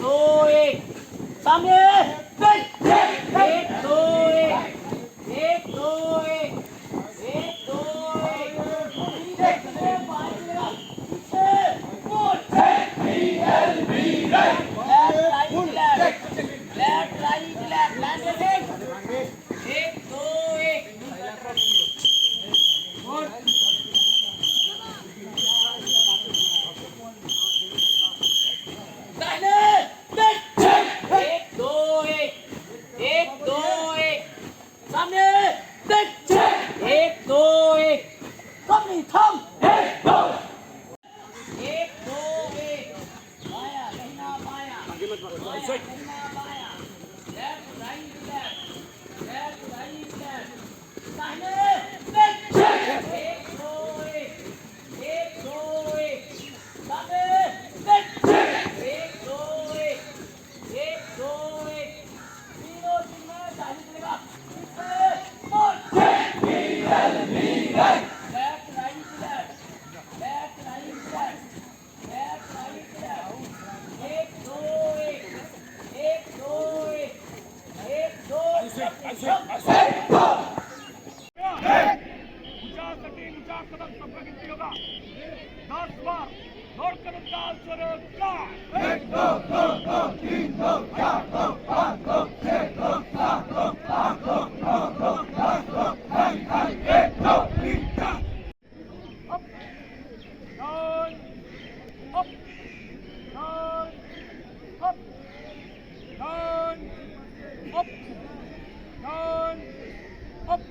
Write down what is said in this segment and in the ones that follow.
दो एक सामने एक दो एक एक दो एक दो एक लेफ्ट राइट एक दो एक एक दो एक सामने एक दो एक सामने थम एक दो एक पाया कहीं पाया कहीं पाया लेफ्ट राइट सामने एक दो एक सामने एक दो एक तीनों टीम में चालीस चलेगा लेफ्ट राइट एक दो कदम सबका गिनती होगा 10 बार दौड़ कदम डाल चलो का 1 2 2 2 3 2 4 2 5 2 6 2 7 2 8 2 9 2 10 2 1 2 3 4 up down up down up down up down up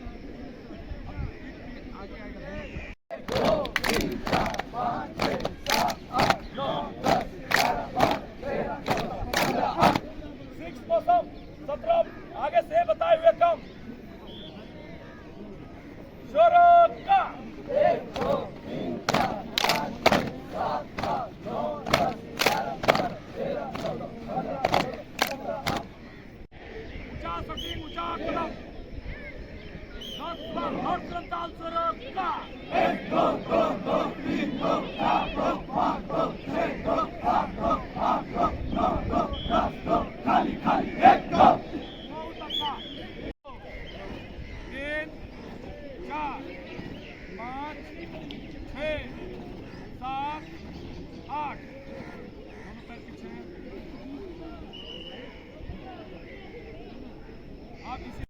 आगे से बताए हुए कम का 1 2 3 4 5 6 7 8 9 10 11 12 13 14 15 ऊंचा कदम 10 बार हर कदम डाल का 1 2 2 2 3 2 4 2 5 2 6 2 7 2 8 2 9 2 10 2 खाली खाली 1 2 3 4 5 6 7 8